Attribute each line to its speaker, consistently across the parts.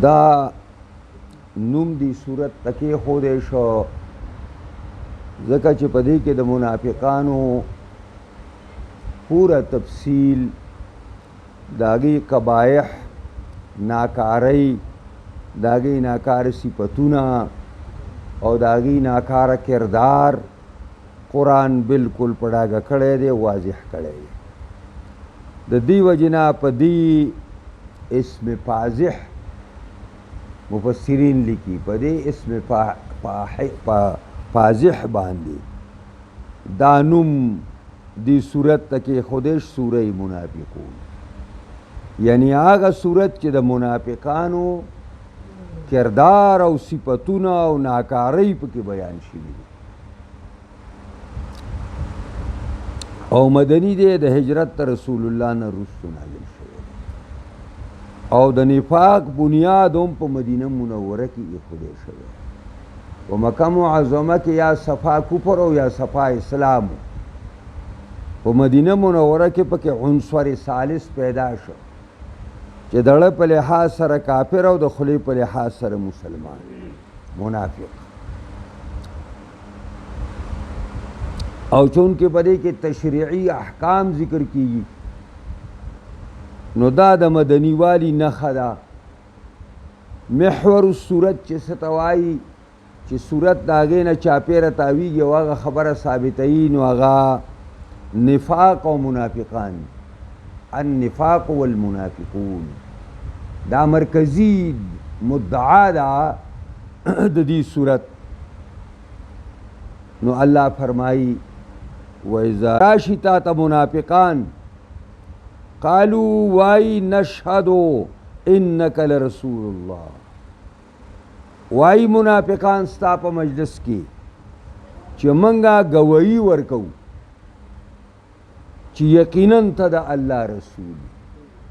Speaker 1: دا نوم دی سورت تکی خودی شو ځکه چې په دې کې د منافقانو پورا تفصیل داغي قبایح ناکاری داغي ناکار صفتونه او داغي ناکار کردار قرآن بالکل پڑھاگا کھڑے دے واضح کھڑے دے د دی وجنا په دی اسم فاضح مفسرین لکی په دی اسم فاضح باندې دا نوم دی صورت تکی خودش سوره منافقون یعنی آغا صورت چې د منافقانو کردار او صفتونه او ناکاری پکې بیان شوی دی او مدنی دی د هجرت رسول الله نه وروسته نازل شوی او د نفاق بنیاد هم په مدینه منوره کې ایښودی شوی و مکه معظمه کې یا صفا کفر او یا صفا اسلام په مدینه منوره کې پکې عنصر ثالث پیدا شو چې د زړه په لحاظ سره کافر او د خولې په لحاظ سره مسلمان منافق او چونکې په دې کې تشریعي احکام ذکر کیږي نو دا د مدني والی نښه ده محور الصورت چې څه ته وایي چې صورت د هغې نه چاپېره تاویږي او هغه خبره ثابتوي نو هغه نفاق او منافقان النفاق والمنافقون دا مرکزی مدعا ده د دې صورت نو الله فرمایي وَإِذَا راشی تا تا منافقان قالوا وائی نشهد انک لرسول اللہ وائی منافقان ستا پا مجلس کی چی منگا گوئی ورکو چی یقیناً تا دا اللہ رسول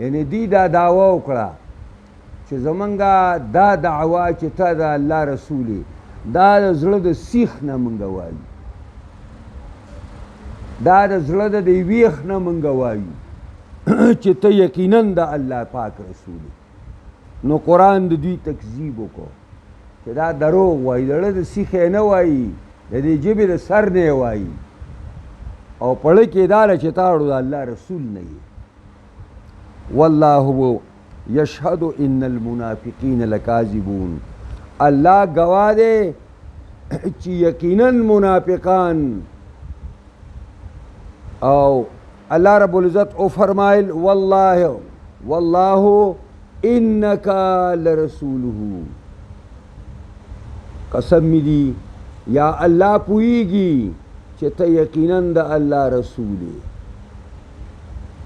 Speaker 1: یعنی دی دا دعوی اکڑا چی زمنگا دا دعوی چی تا دا اللہ رسولی دا دا زرد سیخ نا منگا وائی دا د زړه د دې ویښ نه مونږ وایو چې ته یقیناً د الله پاک رسول نو قرآن د دوی تکذیب وکړو چې دا دروغ وایي د زړه د سیخ یې نه وایي د دې ژبې د سر نه یې وایي او پړه کې دا ده چې تاړو د الله رسول نه یې والله یشهد ان المنافقین لکاذبون الله گواه دی چې یقیناً منافقان او اللہ رب العزت او فرمائل واللہ انکا لرسولہ قسم می دی یا اللہ پوئیگی چی تا یقیناً دا اللہ رسولی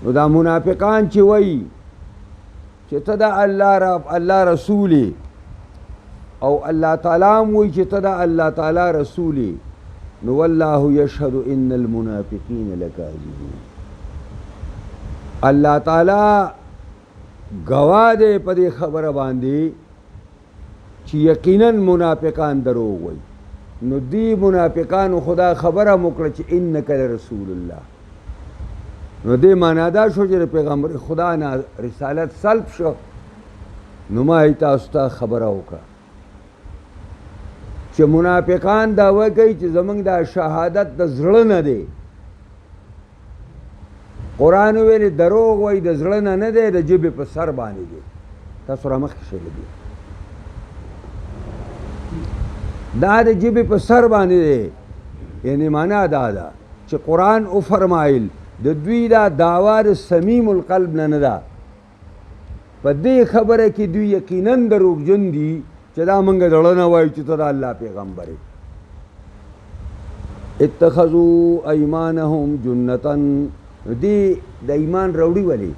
Speaker 1: نو دا منافقان چی وی چی تا دا اللہ رسولی او اللہ تعالی وی چی تا دا اللہ تعالی رسولی نو واللہ یشہد ان المنافقین لکاذبون اللہ تعالی گواہ دے پدی خبر باندی چی یقیناً منافقان دروغ وی نو دی منافقان خدا خبر مکڑا چی انک لرسول اللہ نو دی معنی شو چی پیغمبر خدا نا رسالت سلب شو نو ما ایتا استا خبر ہوکا چې منافقان دعوی کوي چې زمونږ دا شهادت د زړه نه دی قرآن ویلي دروغ وایي د زړه نه نه دی د ژبې په سر باندې دی تاسو را مخکې شوي دي دا د ژبې په سر باندې دی یعنی معنا دا ده چې قرآن وفرمایل د دوی دا دعوا د صمیم القلب نه نه ده په دې خبره کې دوی یقیناً دروغجن دي چې دا منگا دڑنا وائی چی تو دا اللہ پیغمبر اتخذوا ایمانهم جنتن دی دا ایمان روڑی ولی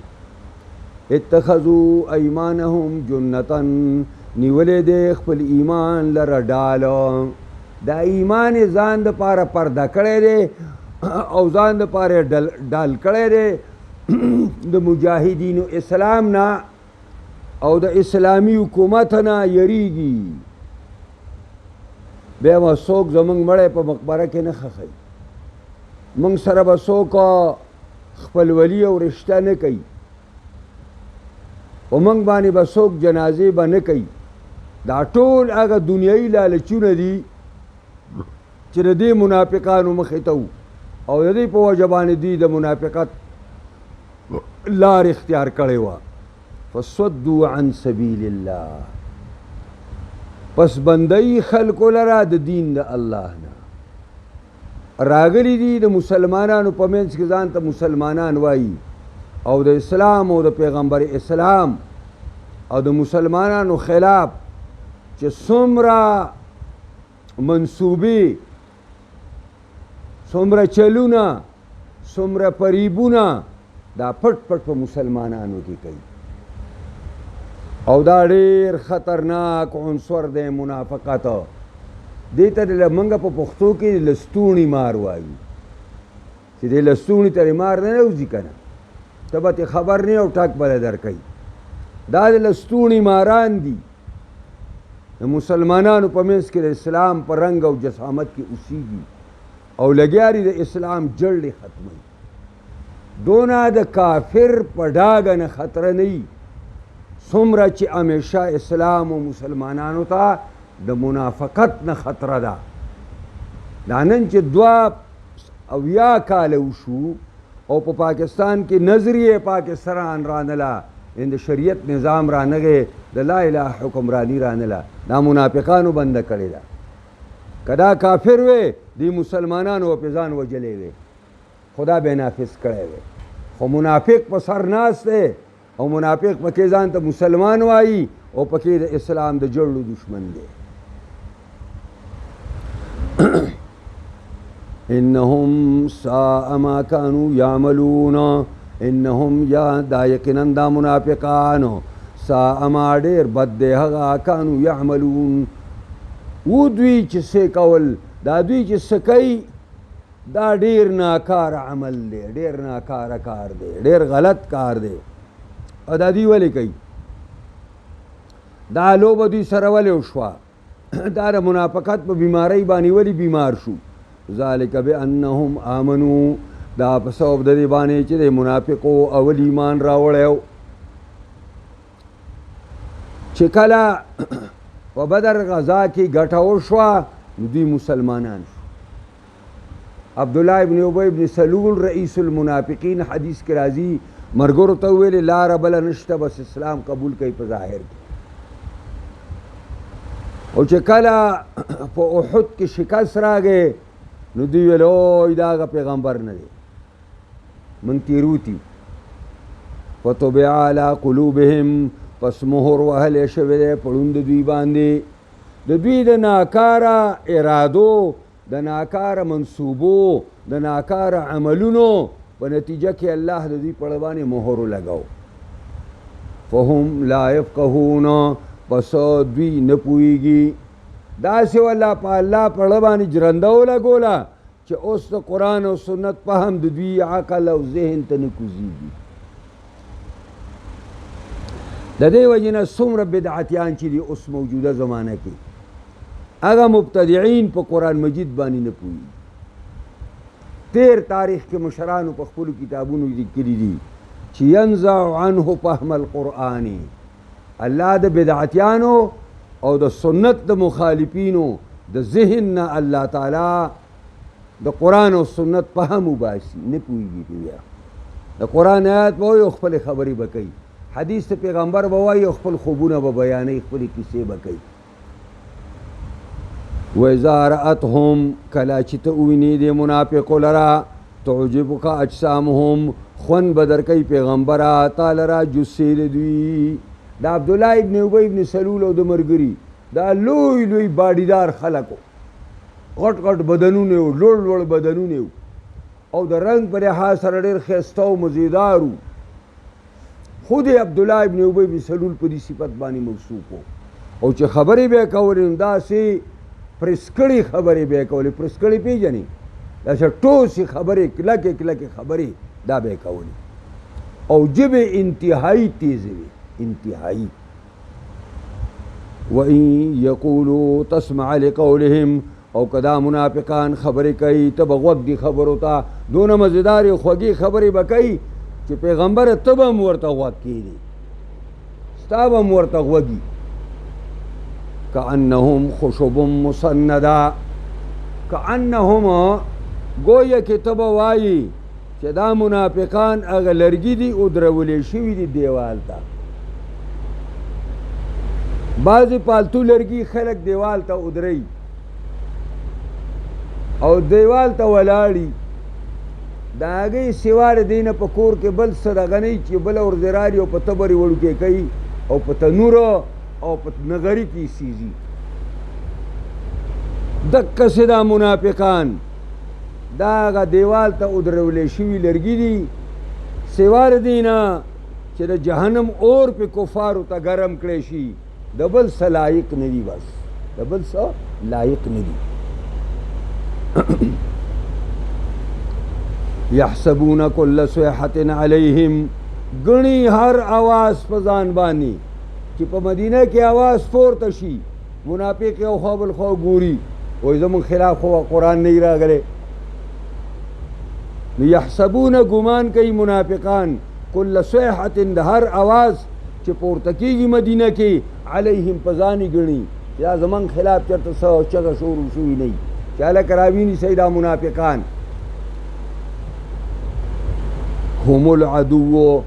Speaker 1: اتخذوا ایمانهم جنتن نیولے دے خپل ایمان لرڈالو دا ایمان زان دا پارا پردہ کڑے دے او زان دا پارا ڈال کڑے دے دا مجاہدین و اسلام نا او د اسلامی حکومت نه یریږي بیا به څوک زمونږ مړی په مقبره کې نه ښخوي موږ سره به څوک خپلولي او رشته نه کوي په موږ باندې به څوک جنازې به نه کوي. دا ټول هغه دنیایي لالچونه دي چې د دې منافقانو مخې ته وو او د دې په وجه باندې دوی د منافقت لار اختیار کړې وه. فصدوا عن سبیل الله، پس بندئی خلکو لره د دین د الله نه. راغلی دي د مسلمانانو په منځ کې ځان ته مسلمانان وایي او د اسلام او د پیغمبر اسلام او د مسلمانانو خلاف چې څومره منصوبې، څومره چلونه، څومره فریبونه دا پټ پټ په مسلمانانو کې کوي. او دا ډېر خطرناک عنصر دی منافقت. دې ته موږ په پښتو کې لستوڼي مار وایو چې دې لستوڼي ته مار نه نوځي که نه، ته به ترې خبر نه او ټک به درکوي. دا د لستوڼي ماران دي د مسلمانانو په منځ کې د اسلام په رنګ او جسامت کې اوسېږي او لګیا دي د اسلام جړلې ختموي. دونه د کافر په ډاګه نه خطره نه وي څومره چې همیشه اسلام او مسلمانانو ته د منافقت نه خطره ده. دا نن چې 2 کاله وشو او په پاکستان کې نظریه پاکستان رانله، د شریعت نظام رانغې، د لا اله حکمرانی رانله، دا منافقانو بنده کړې ده. که دا کافر وی دی مسلمانانو په ځان وجلې وی، خدا به نافذ کړی وی. خو منافق په سر ناست دی او منافق پکې ځان ته مسلمان وایي او پکې د اسلام د جړلو دشمن دی. انهم ساء ما كانوا يعملون، انهم یا دا یقینا دا منافقانو ساء ما ډېر بد دی هغه کانو یعملون و دوی چې څه کول، دا دوی چې څه کوي دا ډېر ناکاره عمل دی، ډېر ناکاره کار دی، ډېر غلط کار دی. او دا دوی ولې کوي؟ دا لوبه دوی سره ولې وشوه؟ دا د منافقت په بیمارۍ باندې ولې بیمار شو؟ ذالک بانهم آمنو، دا په سبب د دې باندې چې د منافقو اول ایمان راوړی. چې کله په بدر غزا کې ګټه وشوه نو دوی مسلمانان شو. عبدالله ابن ابی ابن سلول رئیس المنافقین حدیث کې راځي مرګرو ته ویلې لاره بله نشته بس اسلام قبول کوي په ظاهر کې. او چې کله په احد کې شکست راغی نو دوی ویل اوی دا هغه پیغمبر نه دی، من تیروتي. فطبع علی قلوبهم، پس مهر وهلی شوی دی پړون د دوی باندې، د دوی د ناکاره ارادو، د ناکاره منصوبو، د ناکاره عملونو په نتیجه کې الله د دوی پړ باندې مهر ولګاو. فهم لا یفقهون، پس دوی نه پوهېږي. داسې والله په الله پړ باندې جرنده ولګوله چې اوس د قرآن او سنت فهم د دوی عقل او ذهن ته نه کوزېږي. د دې وجې نه څومره بدعتیان چې دي اوس موجوده زمانه کې، هغه مبتدعین په قرآن مجید باندې نه پوهېږي. تیر تاریخ کې مشرانو په خپلو کتابونو لیکلي دي چې ینزع عنه فهم القرآن، الله د بدعتیانو او د سنت د مخالفینو د ذهن نه الله تعالی د قرآن او سنت فهم وباسي، نه پوهېږي بیا. د قرآن آیات به وایي او خپلې خبرې به کوي، حدیث د پیغمبر به وایي او خپل خوبونه به بیانوي، خپلې کیسې به کوي. وإذا رأتهم، کله چې ته ووینې دې منافقو لره، تعجبک اجسامهم، خوند به درکوي پیغمبره تا لره جثې د دوی. د عبدالله ابن ابی ابن سلول او د ملګري دا لوی لوی باډیدار خلک وو، غټ غټ بدنونه وو، لوړ لوړ بدنونه وو او د رنګ په لحاظ سره ډېر ښایسته او مزیدار وو. خود عبدالله ابن ابی ابن سلول په دې صفت باندې موصوف وو. او چې خبرې به یې کولې نو داسې پرسکړې خبرې به یې کولې. پرسکړې پېژنې؟ داسې ټوسې خبرې، کلکې کلکې خبرې دا به یې کولې او ژبې انتهایي تیزې وې، انتهایی. وَإِن يَقُولُوا تَسْمَعَ لِقَوْلِهِمْ، او کدا منافقان خبرې کوي ته به غوږ دي خبرو ته، دونه مزیدارې خوږې خبرې به کوي چې پیغمبره ته به هم ورته غوږ کېږي. ستا به هم ورته غوږي کأنهم خشب مسنده کأنهم گویا کې ته به وایي چې دا منافقان هغه لرګي دي ودرولې شوي دي دیوال ته بعضې پالتو لرګي خلک دیوال ته ودروي او دیوال ته ولاړي د هغې سوا د دې نه په کور کې بل څه دغه نه چې بله ورځې رالي او په تبرې وړوکې کوي او په تنوره او په نغري کې سیزي دقسې دا منافقان دا هغه دیوال ته ودرولې شوي لرګي دي سوا د دې نه چې د جهنم اور پې کفارو ته ګرم کړی شي د بل څه لایق نه دي بس د بل څه لایق نه دي یحسبون کل صیحة علیهم ګڼي هر آواز په ځان باندې چې په مدینه کې آواز پورته شي منافق یو خوا بل خوا ګوري وایي زموږ خلاف خو قرآن نه راغلی نو یحسبون ګمان کوي منافقان کل صیحة د هر آواز چې پورته کېږي مدینه کې علیهم په ځان یې ګڼي چې دا زموږ خلاف چېرته څه چغه شور شوي نه وي چې هلکه راوینیسئ دا منافقان هم العدو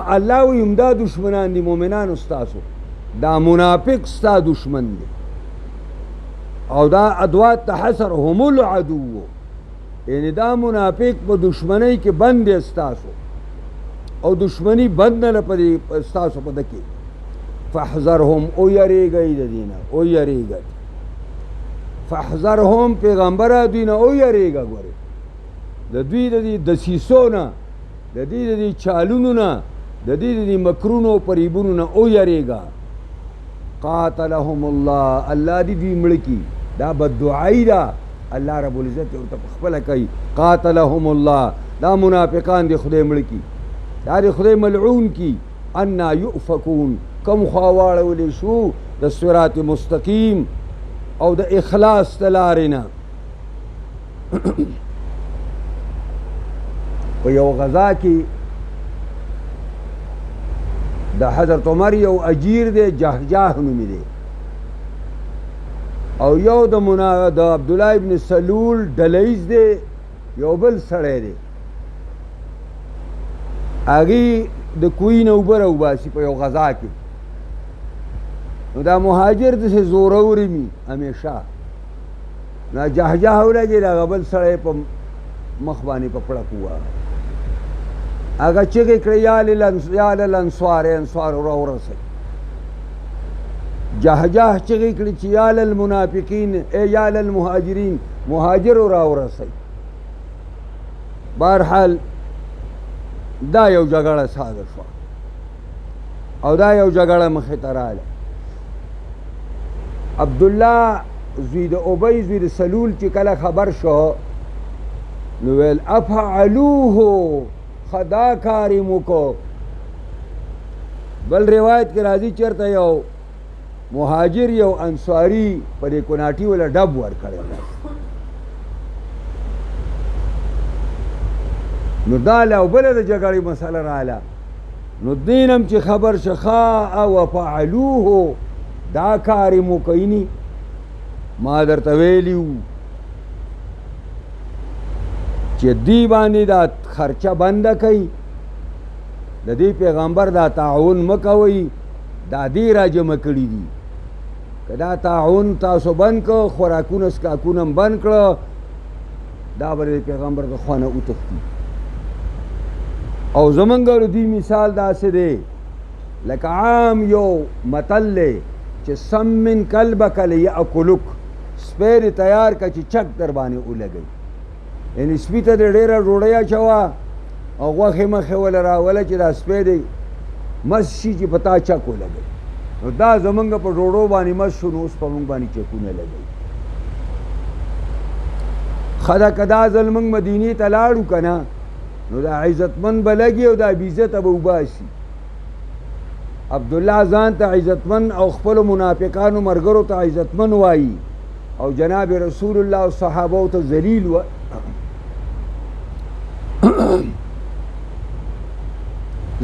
Speaker 1: الله وی هم دا دشمنان دي مؤمنانو ستاسو دا منافق ستا دشمن دی او دا ادوات ته حصر هم العدو یعنی دا منافق په دشمنی کې بند دی ستاسو او دشمنی بند نه په ستاسو په ده کې فاحذرهم او یریږئ د دې نه او یریږئ فاحذرهم پیغمبره دوی نه او یریږه ګورې د دوی د دې دسیسو نه د دې د دې چالونو نه د دې د دې مکرونو او فریبونو نه او یریږه قاتلهم الله الله دې دوی مړه کي دا بددعایي ده الله رب العزت ورته پخپله کوي قاتلهم الله دا منافقان دې خدای مړه کي دا دې خدای ملعون کی انا یؤفکون کم خوا واړولی شو د صراط مستقیم او د اخلاص د لارې نه په یو غذا کې د حضرت عمر یو اجیر دی جهجاه نومې دی او یو د عبدالله ابن سلول ډلیز دی یو بل سړی دی هغې د کوی نه اوبه راوباسي په یو غذا کې نو دا مهاجر داسې زوروري وي همیشه نو جهجاه ولګېد هغه بل سړی په مخ باندې په پړک وواهه هغه چغې کړې یا للانصار انصار راورسئ جهجاه چغې کړې چې یا للمنافقین یا للمهاجرین مهاجرو راورسئ بهرحال دا یو جګړه ساده شوه او دا یو جګړه مخې ته راغله عبدالله زوی د ابی زوی د سلول چې کله خبر شو نو ویل افعلوه خدا کاری مکو بل روایت کې راځي چېرته یو مهاجر یو انصاري په دې کوناټي وله ډب ورکړی نو دا له او بله د جګړې مسله راغله نو دین هم چې خبر شخا وفعلوه دا کار یې مو کوي نی ما درته ویلي وو چې دی باندې دا خرچه بنده کوي د دې پیغمبر دا تعاون مه کوئ دا دې را جمع کړي دي که دا تعاون تاسو بند کړه خوراکونه سکاکونه هم بند کړه دا به د پیغمبر د خوا نه وتښتي او زمونږ د دوی مثال داسې دی لکه عام یو متل دی چې سمن کلبک لیأکلک سپی دې تیار که چې چک در باندې ولګوي یعنې سپي ته دې ډېره ډوډۍ اچوه او غوښې مخې وله راوله چې دا سپی دی مست شي چې په تا چک ولګوي نو دا زمونږ په ډوډو باندې مست شو نو اوس په مونږ باندې چکونه لګوي ښه ده که دا ځل مونږ مدینې ته لاړو که نه نو دا عزتمند به لګي او دا بېعزته به وباسي عبدالله ځان ته عزتمند او خپلو منافقانو ملګرو ته عزتمند وایي او جناب رسول الله او صحابو ته ذلیل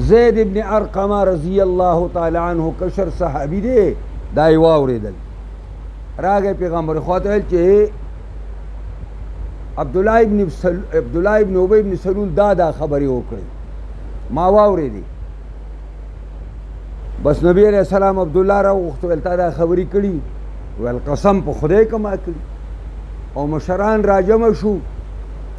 Speaker 1: زید ابن ارقم رضی اللہ تعالی عنہ کشر صحابی دے دای واوریدل راغه پیغمبر خواته ویل چې عبدالله ابن ابی ابن سلول دا خبرې وکړي ما واورېدې بس نبی علیہ السلام عبدالله را وغوښته ویل تا دا خبرې کړي ویل قسم په خدای که ما کړي او مشران راجمع شو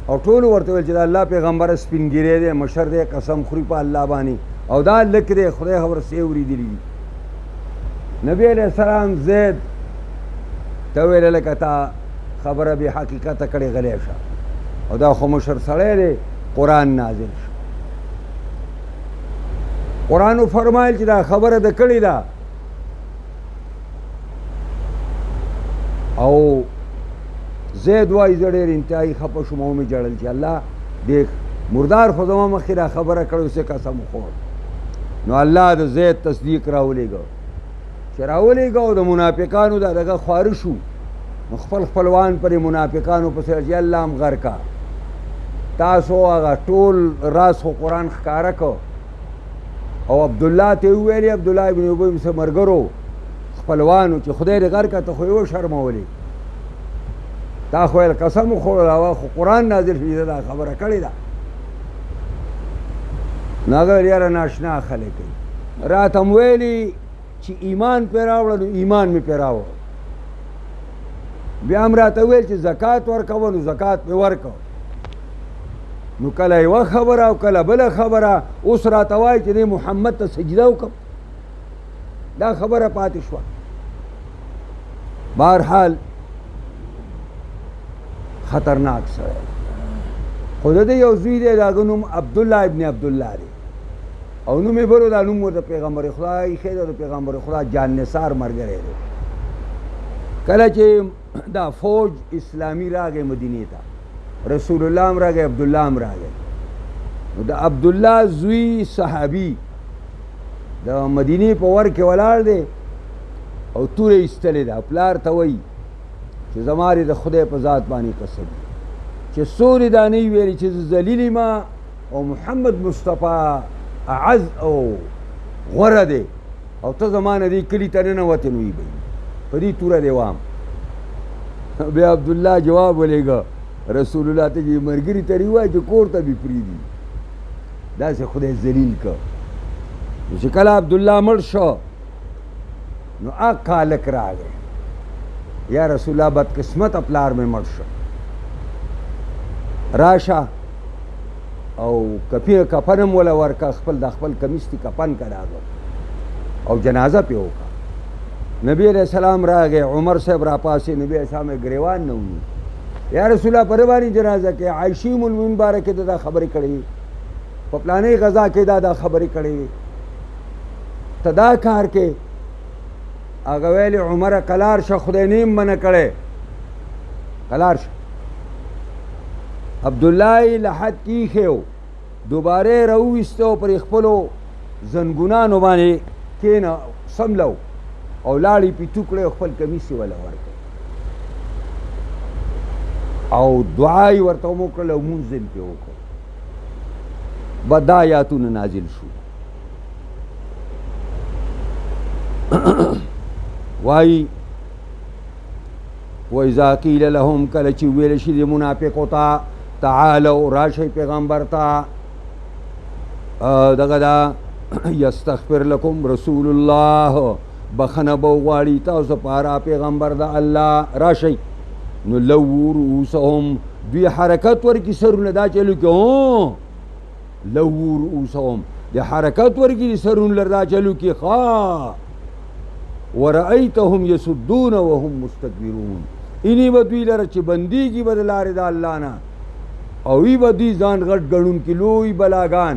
Speaker 1: او ټول ورته ویل چې دا الله پیغمبر سپینګیری دی مشر دی قسم خوري په الله باندې او دا لک دی خدای خبر سی اورېدلی دي نبی علیہ السلام زید ته ویل لکه تا خبره به حقیقته کړې غلی شه او دا خو مشر سړی دی قرآن نازل شو قرآن فرمایل چې دا خبره د کړې ده او زید وایي زه ډېر انتهایي خفه شوم او مې ژړل چې الله دیک مردار خو زما مخکې دا خبره کړې اوس یې قسم وخوړ نو الله د زید تصدیق راولېږه چې راولېږه او د منافقانو دا دغه خواره شو نو خپل خپلوان پرې منافقانو پسې چې الله هم غر کا تاسو هغه ټول راز خو قرآن ښکاره کو او عبدالله ته وویلې عبدالله ابن ابی څه ملګرو خپلوانو چې خدای دې غر کا ته خو یې وشرمولې تا خو ویل قسم وخوړل خو قرآن نازل شوي دا خبره کړې ده نو هغه ویل یاره ناشنا خلک کوي راته م ویلي چې ایمان پې راوړه نو ایمان مې پې راوړه بیا هم راته ویل چې زکات ورکوه نو زکات مې ورکوه نو کله یوه خبره او کله بله خبره اوس راته وایي چې دی محمد ته سجده وکړم دا خبره پاتې شوه بهرحال خطرناک سړی خو د ده یو زوی دی د هغه نوم عبدالله ابن عبدالله دی او نوم یې بلو دا نوم ورته پیغمبر خدا ایښی دی د پیغمبر خدا جان نثار ملګری دی کله چې دا فوج اسلامی راغی مدینې ته رسول الله هم راغی عبدالله هم راغی نو د عبدالله زوی صحابي د مدینې په ور کې ولاړ دی او توره یې ایستلې ده پلار ته وایي چې زما د خدای په ذات باندې قسم چې څورې دا نه یې ویلې چې زه ذلیل یم او محمد مصطفی اعز او غوره دی او ته زما نه دې کلي ته ننوتې نو یې به په دې توره دی وام بیا عبدالله جواب ولېږه رسول الله ته چې ملګري ته وایي چې کور ته دې پرېږدي داسې خدای ذلیل که چې کله عبدالله مړ شو نو هغه هلک راغی یا رسول الله بدقسمت پلار مې مړ شو راشه او کفن هم وله ورکه خپل د خپل کمیس دې کفن که راغله او جنازه پې وکړه نبی علیہ السلام راغی عمر صاحب راپاسې نبی علیہ السلام یې ګریوان نه ونیو یا رسول الله په ده باندې جنازه کې عایشې ام المؤمنین باره کې دا خبرې کړې په پلانې غذا کې دا خبرې کړې ته دا کار کې هغه ویلې عمره کلار شه خدای نه یم منع کړی کلار شه عبدالله یې لحد کې ایښی و دوباره یې راوویسته او پر خپلو زنګونانو باندې کېنه سملو او لاړې پیتو کړی او خپل کمیس یې وله ورکړ او دعا یې ورته هم وکړل او مونځ یې پرې وکړ به دا آیاتونه نازل شو وایي وإذا قیل لهم کله چې ویل شي د منافقو ته تعالوا راشئ پیغمبر ته دغه دا یستغفر لکم رسول الله بخنه به وغواړي تاسو پاره پیغمبر د الله راشئ نو لوو رؤوسهم دوی حرکت ورکړي سرونه دا چلو کې لوو رؤوسهم د حرکت ورکړي سرونه لر دا چلو کې ښه ورأیتهم یصدون وهم مستكبرون اینی به دوی لره چې بندېږي به د لارې د الله نه او وي به دوی ځان غټ ګڼونکي لوی بلاګان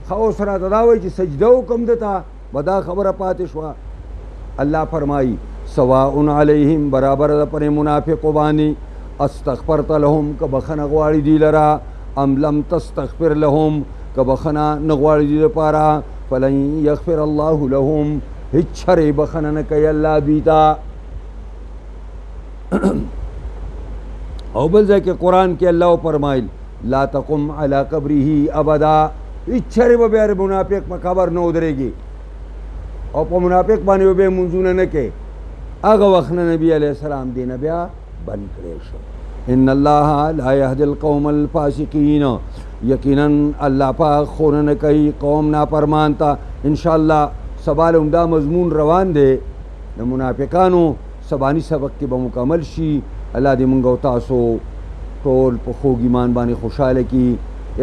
Speaker 1: ښه اوس راته دا وایي چې سجده وکړم ده ته به دا خبره پاتې شوه الله فرمایي سواء علیهم برابر ده پر منافقو باندې استغفرت لهم که بخنه غواړي دوی لره ام لم تستغفر لهم که بخنه نه غواړي دوی لپاره فلن یغفر الله لهم هیڅ چرې بخنه نه کوي الله دوی ته او بل ځای کې قرآن کې الله فرمایل لا تقم علی قبره ابدا هیڅ چرې به بیا منافق په قبر نه ودرېږي او په منافق باندې به منځونه نه کوي. هغه وخت نه نبی علیہ السلام دې نه بیا بند کړی شو. ان الله لا يهدي القوم الفاسقین، یقینا الله پاک خونه نه کوي قوم نافرمان ته. انشاءالله سبا له همدا مضمون روان دی د منافقانو. سبانی سبق کې به مکمل شي. الله دې مونږ او تاسو ټول په خوږ ایمان باندې خوشحاله کي.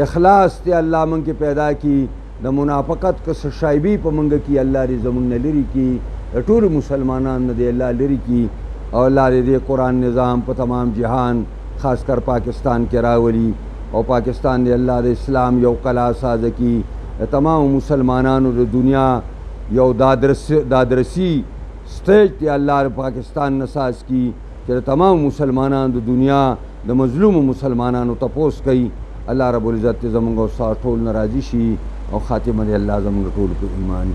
Speaker 1: اخلاص دې الله مونږ کې پیدا کي. د منافقت که څه شایبي په مونږ کې الله دې زمونږ نه لرې کي. د ټولو مسلمانانو نه دې الله لرې کي او الله دې قرآن نظام په تمام جهان خاص کر پاکستان کې راولي او پاکستان دې الله د اسلام یو قلعه سازه کي. د تمام مسلمانانو د دنیا یو دادرسی سټیج دې الله پاکستان نه ساز کي چې د تمام مسلمانانو د دنیا د مظلومو مسلمانانو تپوس کوي. الله رب العزت زمونږ او ټول نه راضي شي او خاتمه دې الله زمونږ ټول په ایمان